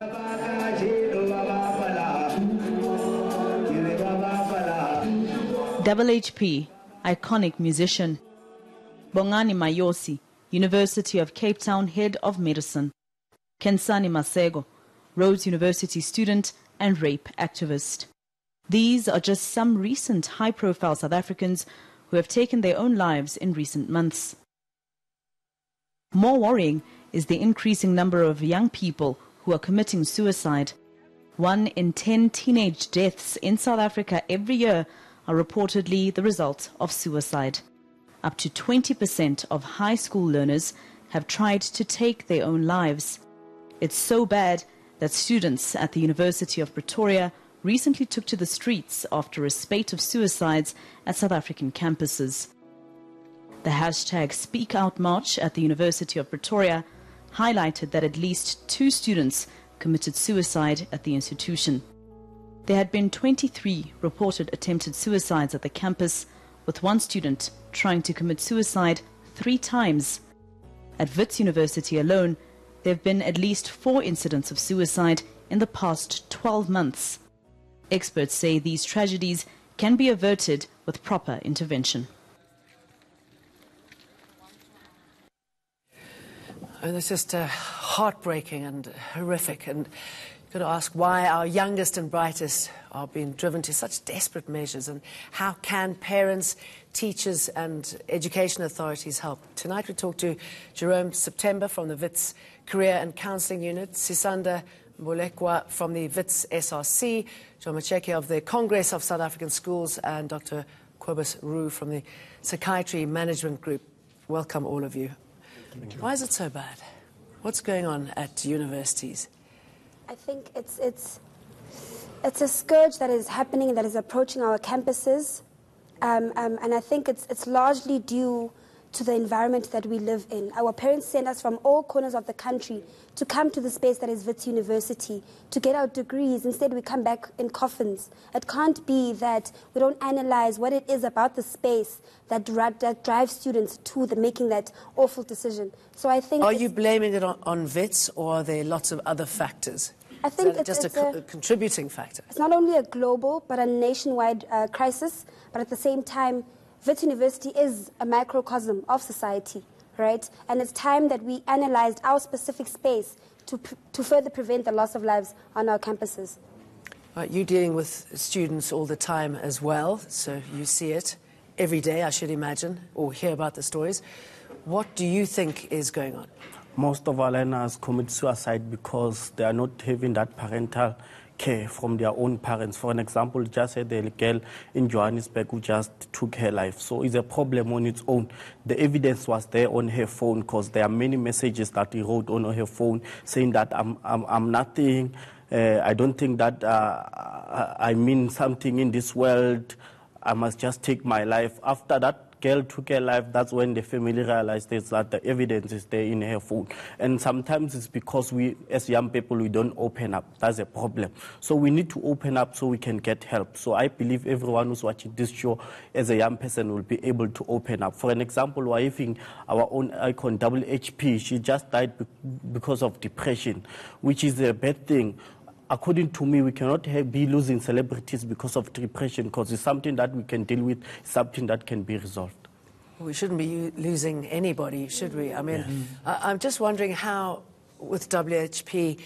HP, iconic musician. Bongani Mayosi, University of Cape Town Head of Medicine. Kensani Masego, Rhodes University student and rape activist. These are just some recent high-profile South Africans who have taken their own lives in recent months. More worrying is the increasing number of young people who are committing suicide. 1 in 10 teenage deaths in South Africa every year are reportedly the result of suicide. Up to 20% of high school learners have tried to take their own lives. It's so bad that students at the University of Pretoria recently took to the streets after a spate of suicides at South African campuses. The hashtag Speak Out March at the University of Pretoria highlighted that at least 2 students committed suicide at the institution. There had been 23 reported attempted suicides at the campus, with 1 student trying to commit suicide 3 times. At Wits University alone, there have been at least 4 incidents of suicide in the past 12 months. Experts say these tragedies can be averted with proper intervention. And it's just heartbreaking and horrific, and you've got to ask why our youngest and brightest are being driven to such desperate measures, and how can parents, teachers and education authorities help. Tonight we talk to Jerome September from the Wits Career and Counselling Unit, Sisanda Mbulekwa from the Wits SRC, John Macheke of the Congress of South African Schools, and Dr. Kobus Roo from the Psychiatry Management Group. Welcome all of you. Why is it so bad? What's going on at universities? I think it's a scourge that is happening, that is approaching our campuses, and I think it's largely due to the environment that we live in. Our parents send us from all corners of the country to come to the space that is Wits University to get our degrees. Instead, we come back in coffins. It can't be that we don't analyze what it is about the space that drives students to making that awful decision. So I think... Are you blaming it on Wits, or are there lots of other factors? I think it's just a contributing factor. It's not only a global but a nationwide crisis, but at the same time, Wits University is a microcosm of society, right? And it's time that we analyzed our specific space to further prevent the loss of lives on our campuses. Right, you're dealing with students all the time as well, so you see it every day, I should imagine, or hear about the stories. What do you think is going on? Most of our learners commit suicide because they are not having that parental care from their own parents. For an example, just said the girl in Johannesburg who just took her life. So it's a problem on its own. The evidence was there on her phone, because there are many messages that he wrote on her phone saying that I'm nothing. I don't think that I mean something in this world. I must just take my life. After that girl took her life, that's when the family realized that the evidence is there in her phone. And sometimes it's because we, as young people, we don't open up. That's a problem. So we need to open up so we can get help. So I believe everyone who's watching this show as a young person will be able to open up. For an example, we're having our own icon, HP. She just died because of depression, which is a bad thing. According to me, we cannot be losing celebrities because of depression, because it's something that we can deal with, something that can be resolved. We shouldn't be losing anybody, should we? I mean, I'm just wondering how, with WHP,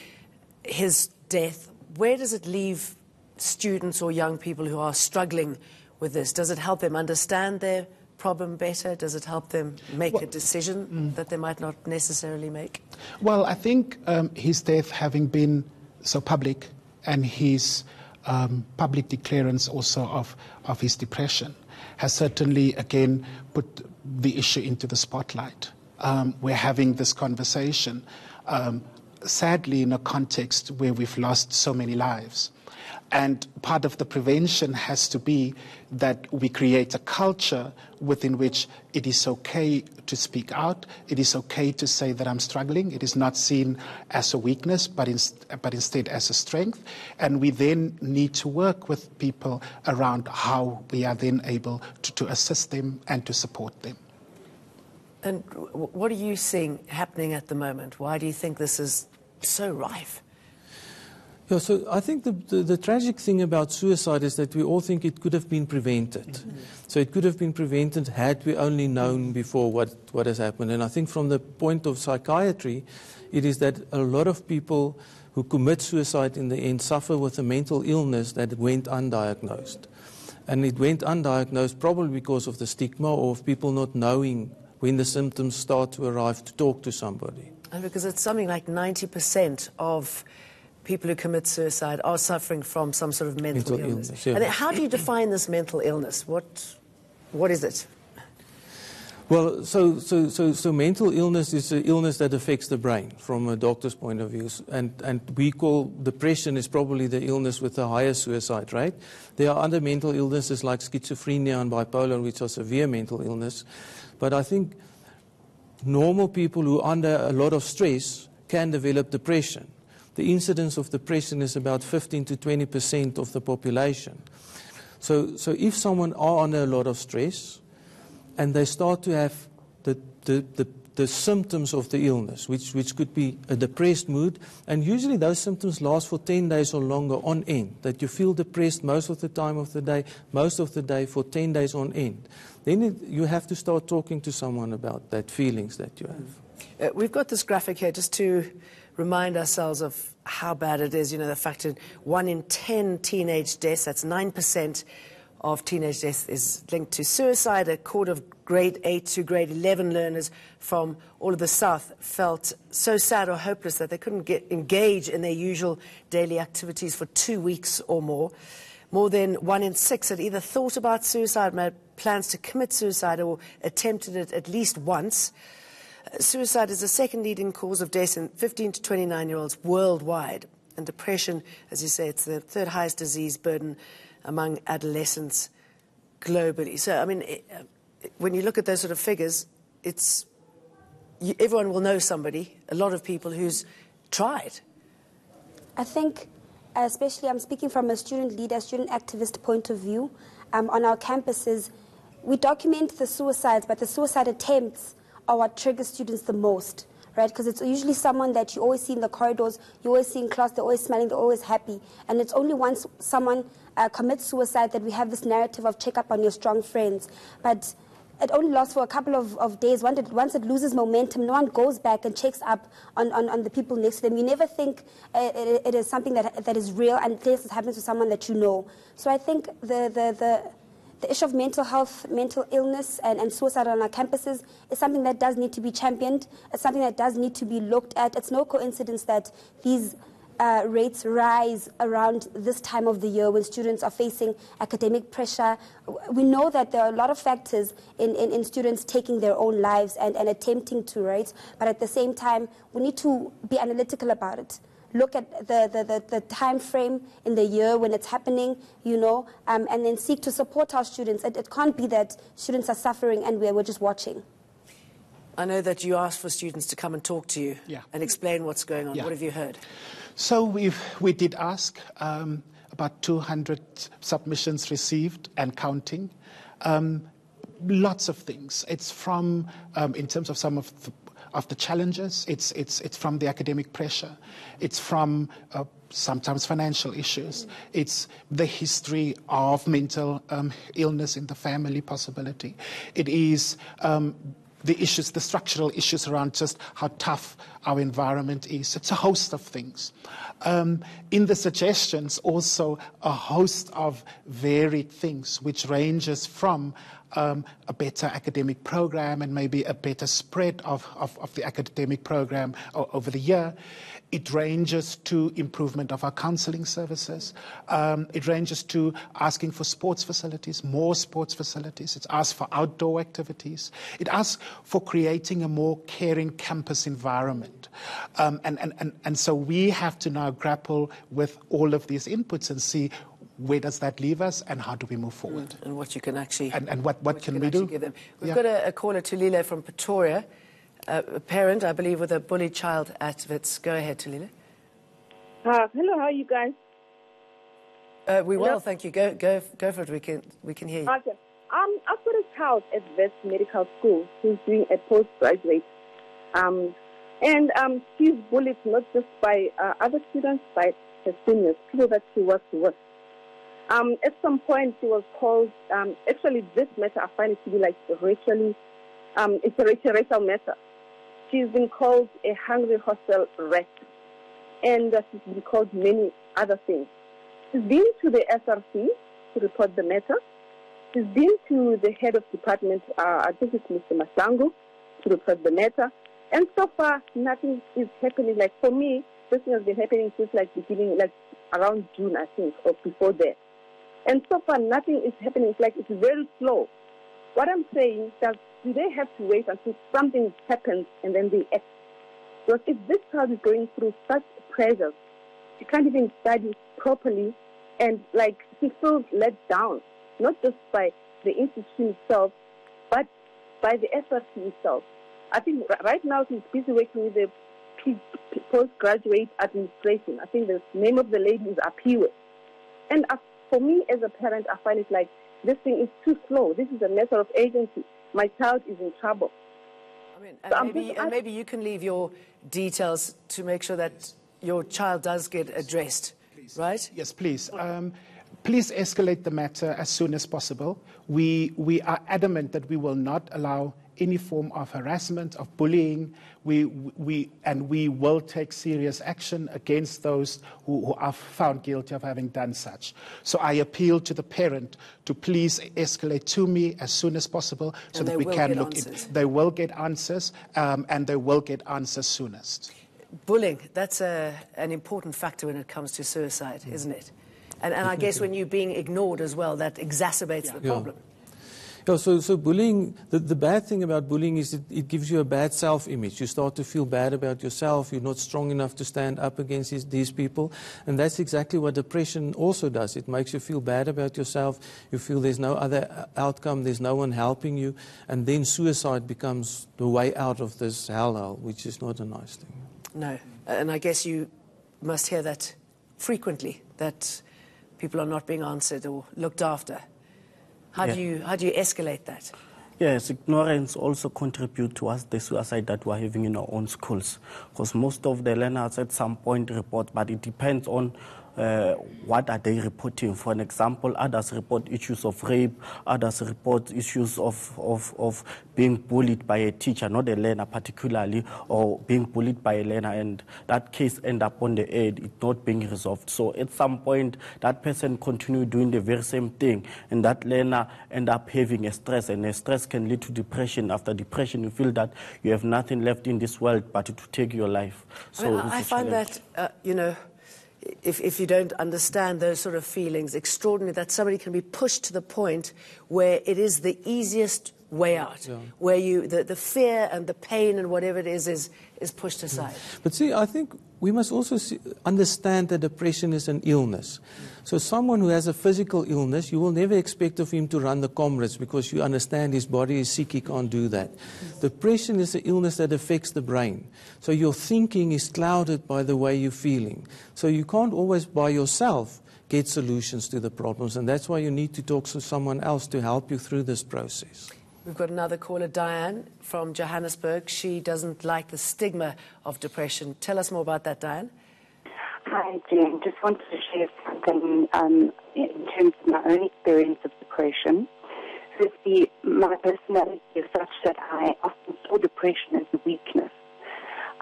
his death, where does it leave students or young people who are struggling with this? Does it help them understand their problem better? Does it help them make a decision that they might not necessarily make? Well, I think his death having been so public, and his public declarance also of his depression has certainly again put the issue into the spotlight. We're having this conversation, sadly, in a context where we've lost so many lives. And part of the prevention has to be that we create a culture within which it is okay to speak out. It is okay to say that I'm struggling. It is not seen as a weakness, but instead as a strength. And we then need to work with people around how we are then able to assist them and to support them. And what are you seeing happening at the moment? Why do you think this is so rife? Yeah, so I think the tragic thing about suicide is that we all think it could have been prevented. Mm-hmm. So it could have been prevented had we only known before what has happened. And I think from the point of psychiatry, it is that a lot of people who commit suicide in the end suffer with a mental illness that went undiagnosed. And it went undiagnosed probably because of the stigma or of people not knowing when the symptoms start to arrive to talk to somebody. And because it's something like 90% of people who commit suicide are suffering from some sort of mental illness. Yeah. And how do you define this mental illness? What is it? Well, so mental illness is an illness that affects the brain from a doctor's point of view. And we call depression is probably the illness with the highest suicide rate. There are other mental illnesses like schizophrenia and bipolar, which are severe mental illness. But I think normal people who are under a lot of stress can develop depression. The incidence of depression is about 15 to 20% of the population. So if someone are under a lot of stress and they start to have the symptoms of the illness, which could be a depressed mood, and usually those symptoms last for 10 days or longer on end, that you feel depressed most of the time of the day, most of the day for 10 days on end, then you have to start talking to someone about that feelings that you have. We've got this graphic here just to remind ourselves of how bad it is. You know, the fact that 1 in 10 teenage deaths, that's 9% of teenage deaths, is linked to suicide. A cohort of grade 8 to grade 11 learners from all of the South felt so sad or hopeless that they couldn't engage in their usual daily activities for 2 weeks or more. More than 1 in 6 had either thought about suicide, made plans to commit suicide, or attempted it at least once. Suicide is the second leading cause of death in 15 to 29-year-olds worldwide. And depression, as you say, it's the third highest disease burden among adolescents globally. So, I mean, when you look at those sort of figures, everyone will know somebody, a lot of people who's tried. I think, especially I'm speaking from a student leader, student activist point of view, on our campuses, we document the suicides, but the suicide attempts are what triggers students the most, right? Because it's usually someone that you always see in the corridors, you always see in class, they're always smiling, they're always happy. And it's only once someone commits suicide that we have this narrative of check up on your strong friends. But it only lasts for a couple of days. Once it loses momentum, no one goes back and checks up on the people next to them. You never think it is something that is real unless it happens to someone that you know. So I think the issue of mental health, mental illness, and suicide on our campuses is something that does need to be championed. It's something that does need to be looked at. It's no coincidence that these rates rise around this time of the year when students are facing academic pressure. We know that there are a lot of factors in students taking their own lives and attempting to, right? But at the same time, we need to be analytical about it. Look at the time frame in the year when it's happening, you know, and then seek to support our students. It can't be that students are suffering and we're just watching. I know that you asked for students to come and talk to you and explain what's going on. Yeah. What have you heard? So we did ask, about 200 submissions received and counting. Lots of things. It's from, in terms of some of the challenges, it's from the academic pressure. It's from sometimes financial issues. It's the history of mental illness in the family possibility. It is the issues, the structural issues around just how tough our environment is. It's a host of things. In the suggestions, also a host of varied things, which ranges from a better academic program and maybe a better spread of the academic program over the year. It ranges to improvement of our counseling services. It ranges to asking for sports facilities, more sports facilities. It's asked for outdoor activities. It asks for creating a more caring campus environment. And so we have to now grapple with all of these inputs and see where does that leave us and how do we move forward. And what you can actually... And what can we do? Give them. We've got a caller, Tulile from Pretoria. A parent, I believe, with a bullied child at Wits. Go ahead, Tulile. Hello, how are you guys? We well, thank you. Go for it. We can hear you. Okay. I've got a child at Wits Medical School who's doing a postgraduate. And she's bullied not just by other students, but her seniors, people that she works with. At some point, she was called, actually this matter I find it to be like racially, it's a racial matter. She's been called a hungry hostel rat, and she's been called many other things. She's been to the SRC to report the matter. She's been to the head of department, I think it's Mr. Masango, to report the matter. And so far, nothing is happening. Like for me, this thing has been happening since like beginning, like around June, I think, or before that. And so far, nothing is happening. It's like it's very slow. What I'm saying is that do they have to wait until something happens and then they act? Because if this child is going through such pressures, she can't even study properly, and like she feels let down, not just by the institution itself, but by the SRC itself. I think right now she's busy working with the postgraduate administration. I think the name of the lady is Apiwe. And for me as a parent, I find it like this thing is too slow. This is a matter of agency. My child is in trouble. I mean, and maybe you can leave your details to make sure that your child does get addressed, right? Yes, please. Please escalate the matter as soon as possible. We are adamant that we will not allow any form of harassment, of bullying. We will take serious action against those who are found guilty of having done such. So I appeal to the parent to please escalate to me as soon as possible so that we can look in. They will get answers, and they will get answers soonest. Bullying, that's an important factor when it comes to suicide, isn't it? And I guess when you're being ignored as well, that exacerbates the problem. Yeah, so bullying, the bad thing about bullying is it gives you a bad self-image. You start to feel bad about yourself. You're not strong enough to stand up against these people. And that's exactly what depression also does. It makes you feel bad about yourself. You feel there's no other outcome. There's no one helping you. And then suicide becomes the way out of this hellhole, which is not a nice thing. No. And I guess you must hear that frequently, that people are not being answered or looked after. How do you escalate that? Yes, ignorance also contributes towards the suicide that we're having in our own schools. Because most of the learners at some point report, but it depends on what are they reporting. For an example, others report issues of rape, others report issues of being bullied by a teacher, not a learner particularly, or being bullied by a learner, and that case end up on the aid, it's not being resolved. So at some point, that person continue doing the very same thing, and that learner end up having a stress, and a stress can lead to depression. After depression, you feel that you have nothing left in this world but to take your life. So I find that, if you don't understand those sort of feelings, extraordinary that somebody can be pushed to the point where it is the easiest way out, where the fear and the pain and whatever it is pushed aside. But see, I think we must also understand that depression is an illness. So someone who has a physical illness, you will never expect of him to run the comrades because you understand his body is sick, he can't do that. Depression is an illness that affects the brain. So your thinking is clouded by the way you're feeling. So you can't always by yourself get solutions to the problems, and that's why you need to talk to someone else to help you through this process. We've got another caller, Diane, from Johannesburg. She doesn't like the stigma of depression. Tell us more about that, Diane. Hi, Jane. Just wanted to share something in terms of my own experience of depression. Firstly, my personality is such that I often saw depression as a weakness.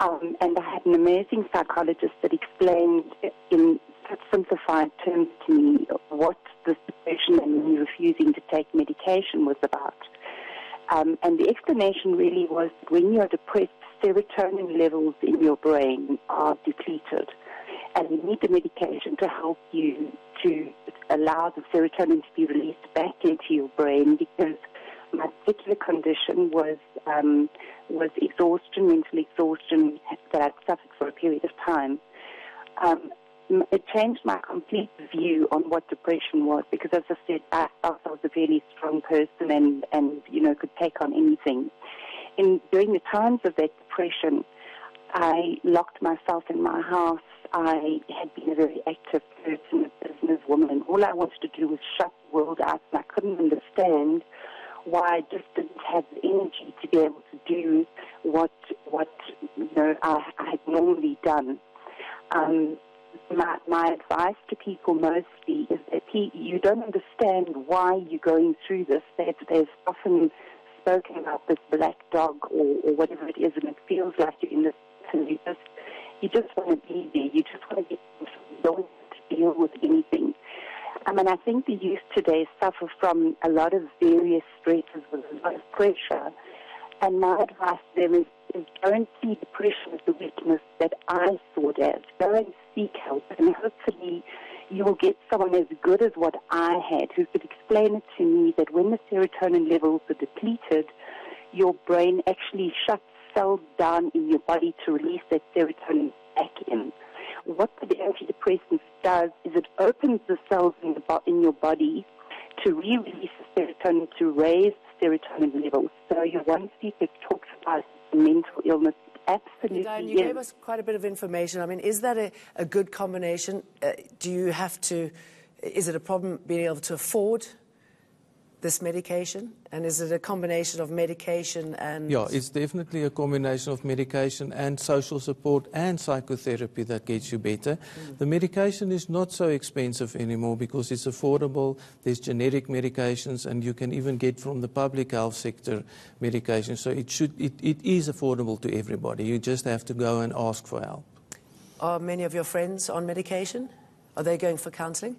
And I had an amazing psychologist that explained in such simplified terms to me what this depression and me refusing to take medication was about. And the explanation really was that when you're depressed, serotonin levels in your brain are depleted. And you need the medication to help you to allow the serotonin to be released back into your brain, because my particular condition was exhaustion, mental exhaustion that I'd suffered for a period of time. It changed my complete view on what depression was, because, as I said, I felt I was a very strong person and could take on anything. During the times of that depression, I locked myself in my house. I had been a very active person, a businesswoman. All I wanted to do was shut the world out, and I couldn't understand why I just didn't have the energy to be able to do what I done. My advice to people mostly is that you don't understand why you're going through this. There's often spoken about this black dog or whatever it is, and it feels like you're in this, and you just want to be there. You just want to get, you don't want to deal with anything. I think the youth today suffer from a lot of various stresses with a lot of pressure. And my advice to them is don't see depression as the weakness that I saw it as. Go and seek help, and hopefully you will get someone as good as what I had who could explain it to me that when the serotonin levels are depleted, your brain actually shuts cells down in your body to release that serotonin back in. What the antidepressant does is it opens the cells in your body to re-release the serotonin, to raise the serotonin levels. So your one speaker talks about mental illness. Absolutely, Diane, you gave us quite a bit of information. I mean, is that a good combination? Do you have to, is it a problem being able to afford this medication? And is it a combination of medication and... Yeah, it's definitely a combination of medication and social support and psychotherapy that gets you better. The medication is not so expensive anymore because it's affordable. There's generic medications, and you can even get from the public health sector medication. So it is affordable to everybody. You just have to go and ask for help. Are many of your friends on medication? Are they going for counselling?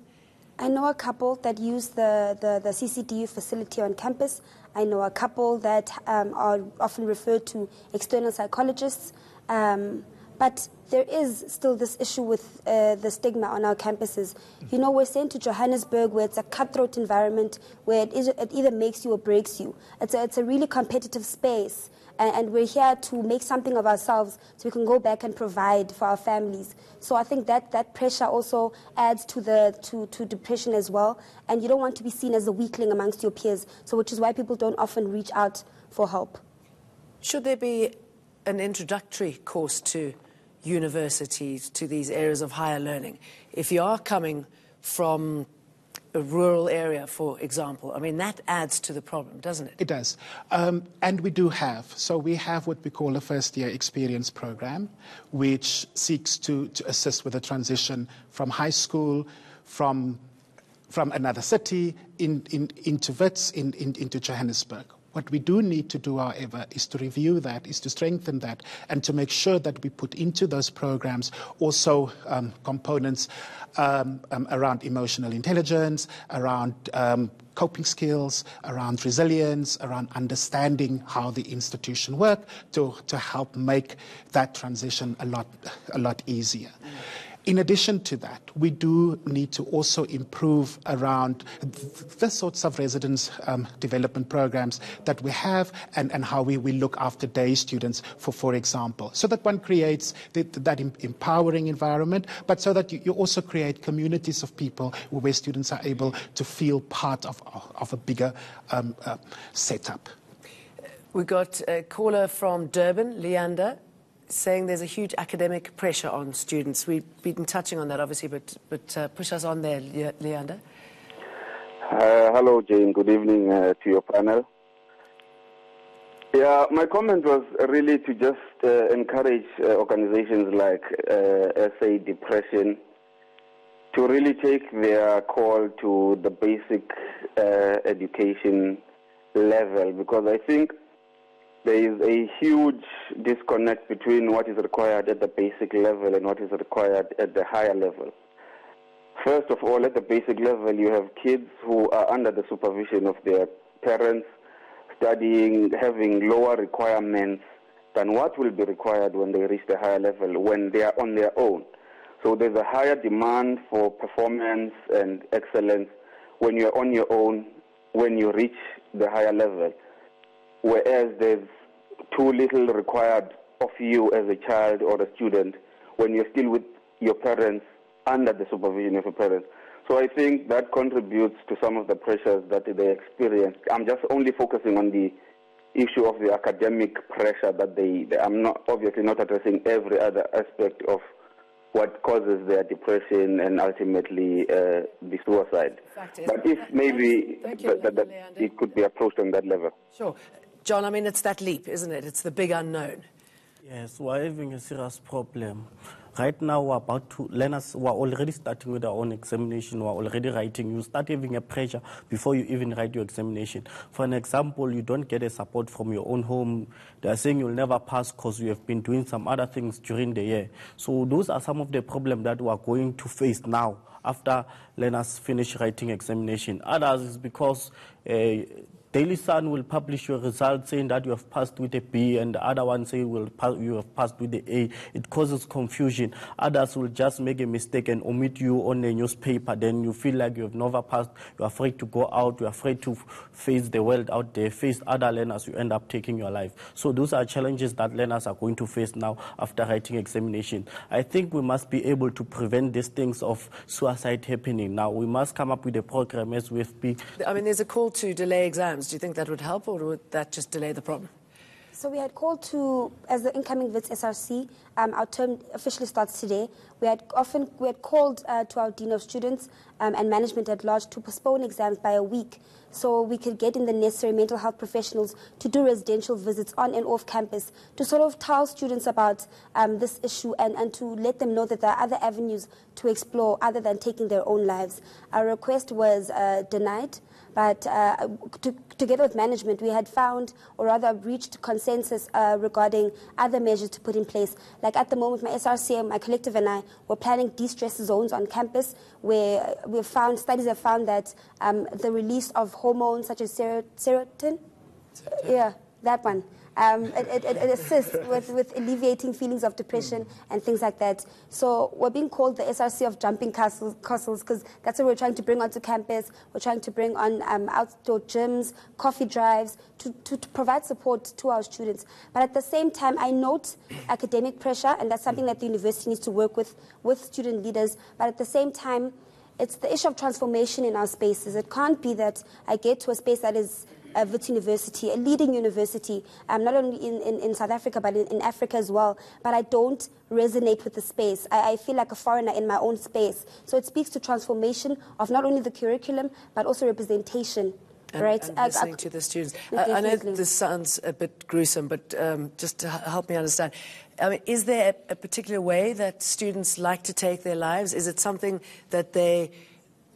I know a couple that use the CCDU facility on campus. I know a couple that are often referred to external psychologists. But there is still this issue with the stigma on our campuses. You know, we're sent to Johannesburg where it's a cutthroat environment where it either makes you or breaks you. It's a really competitive space. And we're here to make something of ourselves so we can go back and provide for our families. So I think that pressure also adds to depression as well. And you don't want to be seen as a weakling amongst your peers, so which is why people don't often reach out for help. Should there be an introductory course to universities, to these areas of higher learning? If you are coming from a rural area, for example, I mean, that adds to the problem, doesn't it? It does. And we do have. So we have what we call a first-year experience program, which seeks to assist with the transition from high school, from another city, into Wits, into Johannesburg. What we do need to do, however, is to review that, is to strengthen that, and to make sure that we put into those programs also components around emotional intelligence, around coping skills, around resilience, around understanding how the institution works to help make that transition a lot easier. In addition to that, we do need to also improve around the sorts of residence development programs that we have and how we look after day students, for example, so that one creates that empowering environment, but so that you also create communities of people where students are able to feel part of a bigger setup. We got a caller from Durban, Leander, saying there's a huge academic pressure on students. We've been touching on that, obviously, but push us on there, Leander. Hello, Jane. Good evening to your panel. Yeah, my comment was really to just encourage organizations like SA Depression to really take their call to the basic education level, because I think there is a huge disconnect between what is required at the basic level and what is required at the higher level. First of all, at the basic level, you have kids who are under the supervision of their parents, studying, having lower requirements than what will be required when they reach the higher level, when they are on their own. So there's a higher demand for performance and excellence when you're on your own, when you reach the higher level. Whereas there's too little required of you as a child or a student when you're still with your parents, under the supervision of your parents. So I think that contributes to some of the pressures that they experience. I'm just only focusing on the issue of the academic pressure that I'm not obviously not addressing every other aspect of what causes their depression and ultimately the suicide. But if maybe it could be approached on that level. Sure. John, I mean, it's that leap, isn't it? It's the big unknown. Yes, we're having a serious problem. Right now, learners who are already starting with their own examination, who are already writing. You start having a pressure before you even write your examination. For an example, you don't get a support from your own home. They are saying you'll never pass because you have been doing some other things during the year. So those are some of the problems that we are going to face now after learners finish writing examination. Others is because Daily Sun will publish your results saying that you have passed with a B, and the other one say you have passed with the A. It causes confusion. Others will just make a mistake and omit you on the newspaper. Then you feel like you have never passed. You're afraid to go out. You're afraid to face the world out there, face other learners. You end up taking your life. So those are challenges that learners are going to face now after writing examination. I think we must be able to prevent these things of suicide happening. Now, we must come up with a program as we've been. I mean, there's a call to delay exams. Do you think that would help, or would that just delay the problem? So we had called to, as the incoming WITS SRC, our term officially starts today. We had called to our Dean of Students and management at large to postpone exams by a week so we could get in the necessary mental health professionals to do residential visits on and off campus to sort of tell students about this issue and to let them know that there are other avenues to explore other than taking their own lives. Our request was denied. But together with management, we had found, or rather reached consensus regarding other measures to put in place. Like at the moment, my SRC, my collective and I were planning de-stress zones on campus where studies have found that the release of hormones such as serotonin, yeah, that one, it assists with alleviating feelings of depression and things like that. So we're being called the SRC of jumping castles because that's what we're trying to bring onto campus. We're trying to bring on outdoor gyms, coffee drives, to provide support to our students. But at the same time, I note academic pressure, and that's something that the university needs to work with student leaders. But at the same time, it's the issue of transformation in our spaces. It can't be that I get to a space that is WITS University, a leading university, not only in South Africa, but in Africa as well. But I don't resonate with the space. I feel like a foreigner in my own space. So it speaks to transformation of not only the curriculum, but also representation. Right? And listening to the students. I know this sounds a bit gruesome, but just to help me understand, I mean, is there a particular way that students like to take their lives? Is it something that they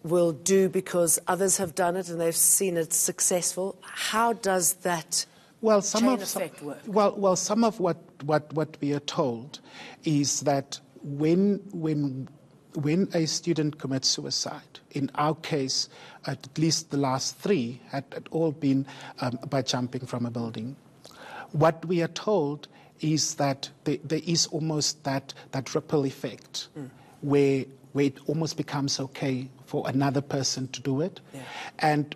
will do because others have done it and they've seen it successful? How does that chain effect work? Well, some of what we are told is that when a student commits suicide, in our case, at least the last 3 had all been by jumping from a building. What we are told is that there is almost that ripple effect where it almost becomes okay for another person to do it. Yeah. And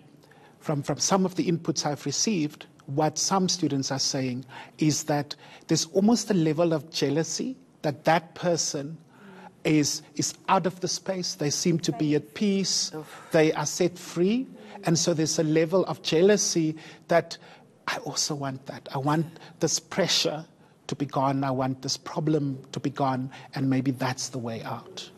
from some of the inputs I've received, what some students are saying is that there's almost a level of jealousy that person is out of the space. They seem to be at peace. They are set free. And so there's a level of jealousy that I also want that. I want this pressure to be gone. I want this problem to be gone. And maybe that's the way out.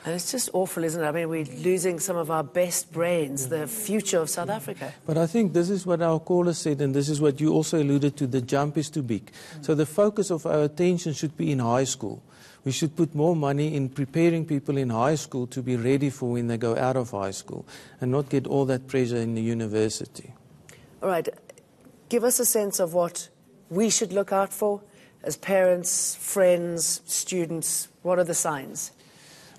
And it's just awful, isn't it? I mean, we're losing some of our best brains, the future of South Africa. But I think this is what our caller said, and this is what you also alluded to, the jump is too big. So the focus of our attention should be in high school. We should put more money in preparing people in high school to be ready for when they go out of high school and not get all that pressure in the university. All right. Give us a sense of what we should look out for as parents, friends, students. What are the signs?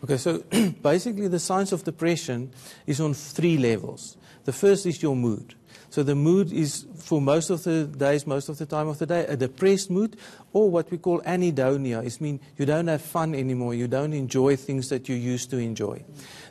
Okay, so basically the signs of depression is on 3 levels. The first is your mood. So the mood is, for most of the days, most of the time of the day, a depressed mood, or what we call anhedonia. It means you don't have fun anymore, you don't enjoy things that you used to enjoy.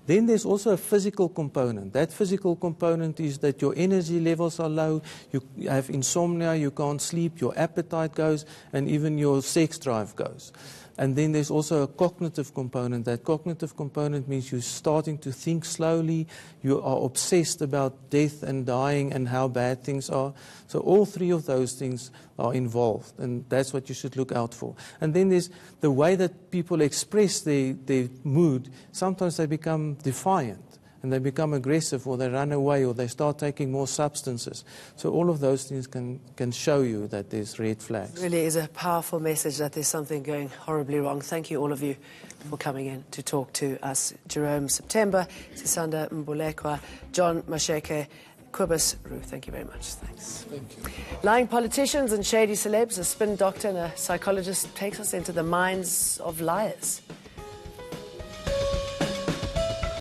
Then there's also a physical component. That physical component is that your energy levels are low, you have insomnia, you can't sleep, your appetite goes, and even your sex drive goes. And then there's also a cognitive component. That cognitive component means you're starting to think slowly, you are obsessed about death and dying and how bad things are. So all 3 of those things are involved, and that's what you should look out for. And then there's the way that people express their mood. Sometimes they become defiant. and they become aggressive, or they run away, or they start taking more substances. So all of those things can show you that there's red flags. It really is a powerful message that there's something going horribly wrong. Thank you, all of you, for coming in to talk to us. Jerome September, Sisanda Mbulekwa, John Masheke, Kobus Roo, thank you very much. Thanks. Thank you. Lying politicians and shady celebs, a spin doctor and a psychologist takes us into the minds of liars.